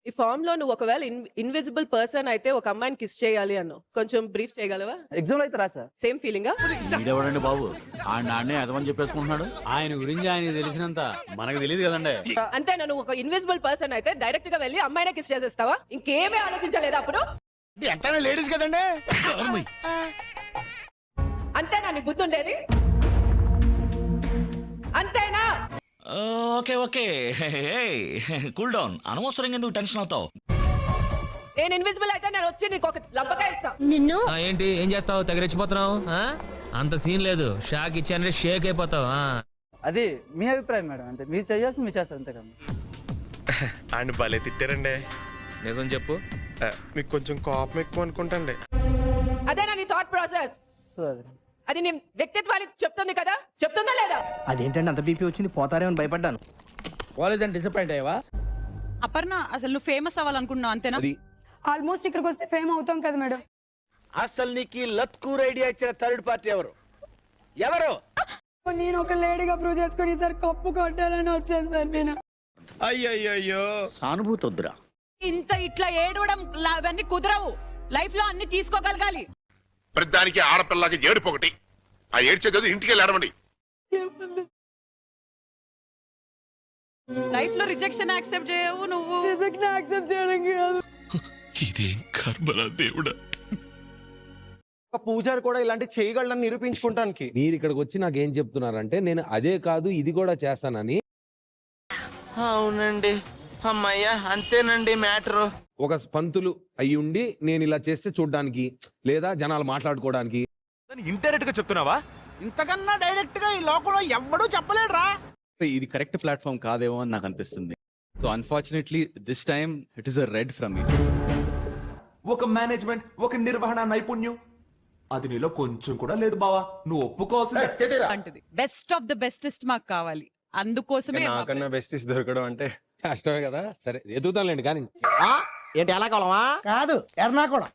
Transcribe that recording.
ఈ ఫామ్ లో నువ్వు ఒకవేళ ఇన్విజిబుల్ పర్సన్ అయితే ఒక అమ్మాయిని కిస్ చేయాలి అన్నావు, కొంచెం బ్రీఫ్ చేయగలవా? ఎగ్జామ్ లో అయితే రాసా. సేమ్ ఫీలింగా? వీడెవడండి బాబు, ఆడిని అదమని చెప్పేసుకుంటున్నాడు. ఆయన గురించి ఆయన తెలిసినంత మనకు తెలియదు కదండి. అంతేనా? నువ్వు ఒక ఇన్విజిబుల్ పర్సన్ అయితే డైరెక్ట్ గా వెళ్ళి అమ్మాయినే కిస్ చేసేస్తావా? ఇంకేమీ ఆలోచించలేదా అప్పుడు? ఎంతైనా లేడీస్ కదండి. అంతేనా నీ బుద్ధి ఉండేది? అంతేనా? Okay okay, cool down. అనవసరంగా ఎందుకు టెన్షన్ అవుతావు? నేను ఇన్విజిబుల్ అయితే నేను వచ్చి నీకు ఒక లబ్బకాయ ఇస్తా. నిన్ను ఏంటి ఏం చేస్తావు? తెగరెచ్చిపోతున్నావు? అంత సీన్ లేదు, షాక్ ఇచ్చానంటే షేక్ అయిపోతావు. అది మీ అభిప్రాయం మేడం, అంతే. మీరు చేయాల్సింది మీరు చేస్తారు, అంతే కదా. ఆయన భలే తిట్టారండి. నిజం చెప్పు. మీకు కొంచెం కోపం ఎక్కువ అనుకుంటండి. అదేనా నీ థాట్ ప్రాసెస్? సరే. అది నీ వ్యక్తిత్వానికి చెప్తుంది కదా, చెప్తుందా లేదా? అదేంటండి అంత బీపీ వచ్చింది, పోతారేమని భయపడ్డాను. కాలేజ్ డిసప్పాయింట్ అయ్యావా? అపర్ణ, అసలు నువ్వు ఫేమస్ అవ్వాలనుకుంటున్నావు అంతేనా? ఆల్మోస్ట్ ఇక్కడికి వస్తే ఫేమ్ అవుతాం కదా మేడం. అసలు నీకు లత్కూర్ ఐడియా ఇచ్చిన థర్డ్ పార్టీ ఎవరు? నేను ఒక లేడీగా ప్రూవ్ చేసుకుని సార్ కప్పు కొట్టాలని వచ్చాను సార్ నేను. అయ్యయ్యో, సానుభూతి వద్దురా. ఇంత ఇట్లా ఏడవడం అవన్నీ కుదరవు. లైఫ్ లో అన్ని తీసుకోగలగాలి. ప్రతిదానికి ఆడపిల్లకి ఏడుపు ఒకటి. ఆ ఏడ్చేది ఇంటికి వెళ్ళి ఆడమండి. లైఫ్ లో రిజెక్షన్ యాక్సెప్ట్ చేయవు నువ్వు. యాక్సెప్ట్ చేయడం కాదు. ఇదేం కర్మరా దేవుడా. ఒక పూజారి కూడా ఇలాంటి చేయగలడని నిరూపించుకుంటానికి. మీరు ఇక్కడికి వచ్చి నాకేం చెప్తున్నారంటే నేను అదే కాదు ఇది కూడా చేస్తానని. అవునండి, అమ్మయ్యా అంతేనండి మ్యాటరు. ఒక పంతులు అయి ఉండి నేను ఇలా చేస్తే చూడ్డానికి లేదా జనాలు మాట్లాడుకోవడానికి. ఇండైరెక్ట్ గా చెప్తున్నావా? ఇంతకన్నా డైరెక్ట్ గా ఈ లోకంలో ఎవ్వడూ చెప్పలేడురా. ఇది కరెక్ట్ ప్లాట్ఫామ్ కాదేమో అని నాకు అనిపిస్తుంది. So unfortunately this time it is a red from మీ. ఒక మేనేజ్మెంట్, ఒక నిర్వహణ నైపుణ్యం అది నీలో కొంచెం కూడా లేదు బావా. నువ్వు ఒప్పుకోవాల్సింది. అంటది బెస్ట్ ఆఫ్ ద బెస్టెస్ట్ మాకు కావాలి. అందుకోసమే నాకన్నా బెస్టిస్ దొరకడం అంటే కష్టమే కదా. సరే ఎదుగుతానులేండి కానీ. ఏంటి ఎలా కావాలమా? కాదు ఎర్నాకుళం.